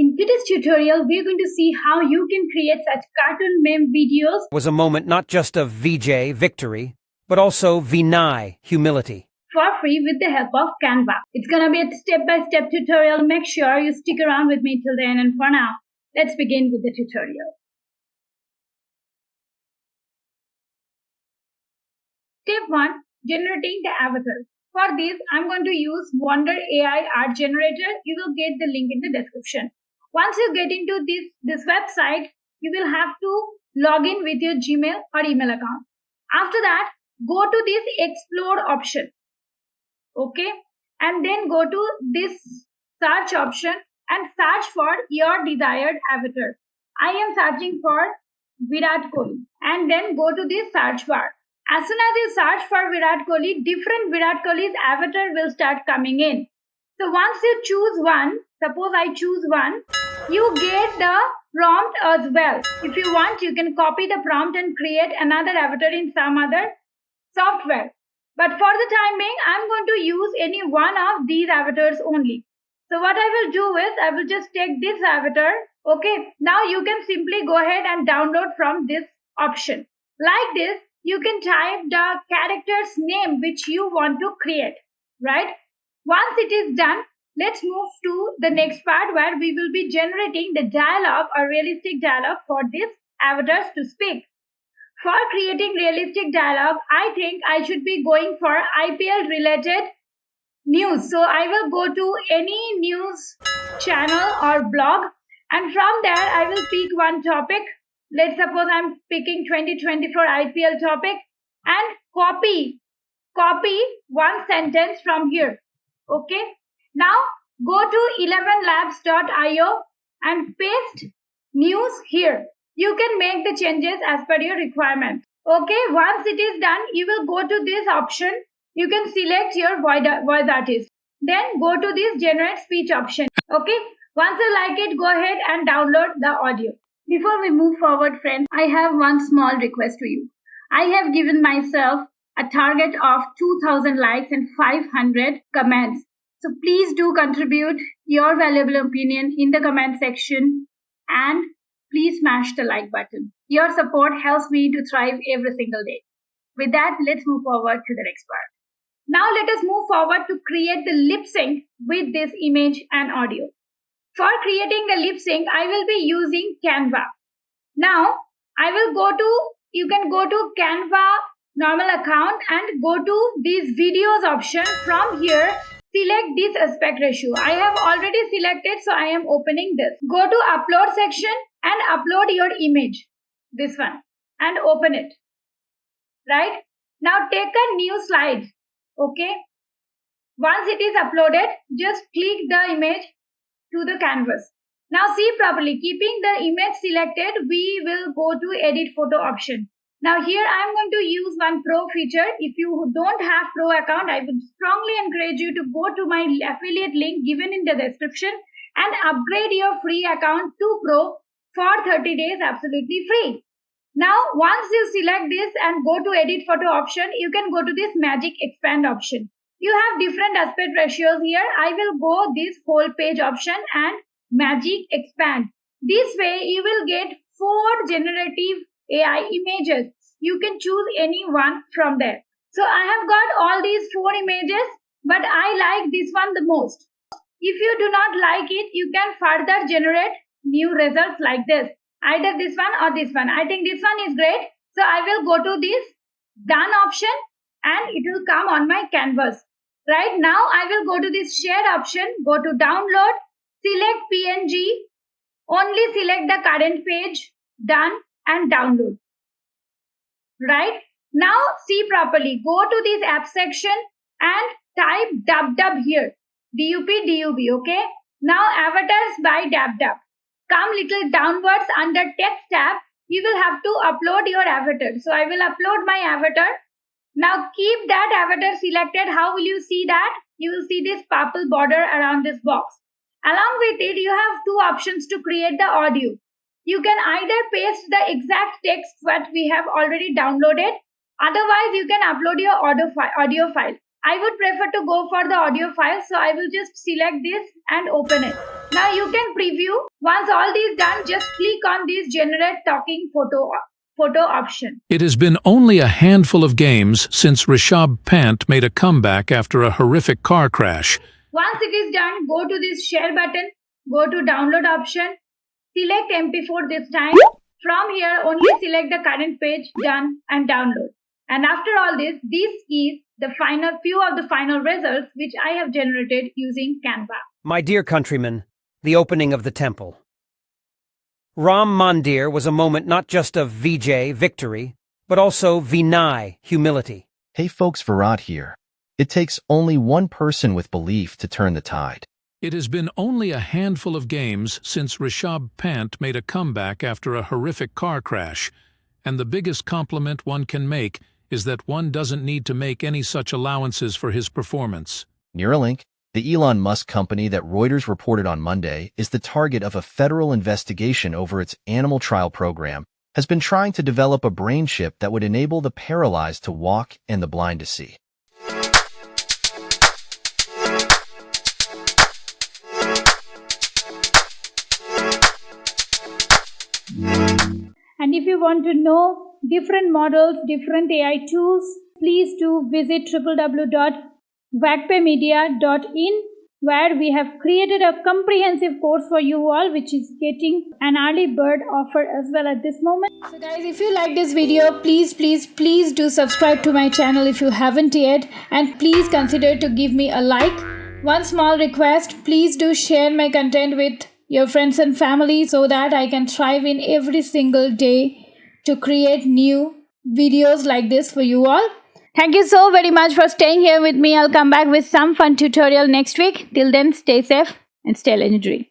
In today's tutorial, we're going to see how you can create such cartoon meme videos. Was a moment not just of VJ, victory, but also Vinay, humility. For free with the help of Canva. It's gonna be a step-by-step tutorial. Make sure you stick around with me till the end, and for now, let's begin with the tutorial. Step 1. Generating the avatar. For this, I'm going to use Wonder AI art generator. You will get the link in the description. Once you get into this website, you will have to log in with your Gmail or email account. After that, go to this explore option. Okay, and then go to this search option and search for your desired avatar. I am searching for Virat Kohli, and then go to this search bar. As soon as you search for Virat Kohli, different Virat Kohli's avatar will start coming in. So once you choose one, suppose I choose one, you get the prompt as well. If you want, you can copy the prompt and create another avatar in some other software. But for the time being, I'm going to use any one of these avatars only. So what I will do is, I will just take this avatar. Okay, now you can simply go ahead and download from this option. Like this, you can type the character's name which you want to create, right? Once it is done, let's move to the next part where we will be generating the dialogue or realistic dialogue for these avatars to speak. For creating realistic dialogue, I think I should be going for IPL related news. So I will go to any news channel or blog, and from there I will pick one topic. Let's suppose I'm picking 2024 IPL topic and copy one sentence from here. Okay. Now go to 11labs.io and paste news here. You can make the changes as per your requirement. Okay, once it is done, you will go to this option. You can select your voice artist. Then go to this generate speech option. Okay, once you like it, go ahead and download the audio. Before we move forward, friends, I have one small request to you. I have given myself a target of 2000 likes and 500 comments. So please do contribute your valuable opinion in the comment section, and please smash the like button. Your support helps me to thrive every single day. With that, let's move forward to the next part. Now let us move forward to create the lip sync with this image and audio. For creating the lip sync, I will be using Canva. Now, you can go to Canva normal account and go to this videos option. From here, select this aspect ratio. I have already selected, so I am opening this. Go to upload section and upload your image, this one, and open it. Right? Now take a new slide. Okay? Once it is uploaded, just click the image to the canvas. Now see properly, keeping the image selected, we will go to edit photo option. Now here I am going to use one pro feature. If you don't have pro account, I would strongly encourage you to go to my affiliate link given in the description and upgrade your free account to pro for 30 days absolutely free. Now once you select this and go to edit photo option, you can go to this magic expand option. You have different aspect ratios here. I will go this whole page option and magic expand. This way you will get 4 generative AI images. You can choose any one from there. So I have got all these 4 images, but I like this one the most. If you do not like it, you can further generate new results like this. Either this one or this one. I think this one is great. So I will go to this done option and it will come on my canvas. Right now I will go to this share option, go to download, select PNG, only select the current page, done, and download. Right? Now see properly, go to this app section and type DupDub here. DUP, okay? Now avatars by DupDub. Come little downwards under text tab, you will have to upload your avatar. So I will upload my avatar. Now keep that avatar selected. How will you see that? You will see this purple border around this box. Along with it, you have 2 options to create the audio. You can either paste the exact text that we have already downloaded. Otherwise, you can upload your audio file. I would prefer to go for the audio file, so I will just select this and open it. Now you can preview. Once all these done, just click on this generate talking photo option. It has been only a handful of games since Rishabh Pant made a comeback after a horrific car crash. Once it is done, go to this share button, go to download option, select MP4 this time. From here, only select the current page, done, and download. And after all this is the few of the final results which I have generated using Canva. My dear countrymen, the opening of the temple. Ram Mandir was a moment not just of Vijay, victory, but also Vinay, humility. Hey folks, Virat here. It takes only one person with belief to turn the tide. It has been only a handful of games since Rishabh Pant made a comeback after a horrific car crash, and the biggest compliment one can make is that one doesn't need to make any such allowances for his performance. Neuralink, the Elon Musk company that Reuters reported on Monday, is the target of a federal investigation over its animal trial program, has been trying to develop a brain chip that would enable the paralyzed to walk and the blind to see. And if you want to know different models, different AI tools, please do visit www.vagpemedia.in, where we have created a comprehensive course for you all, which is getting an early bird offer as well at this moment. So guys, if you like this video, please do subscribe to my channel if you haven't yet, and please consider to give me a like. One small request, please do share my content with your friends and family so that I can thrive in every single day to create new videos like this for you all. Thank you so very much for staying here with me. I'll come back with some fun tutorial next week. Till then, stay safe and stay legendary.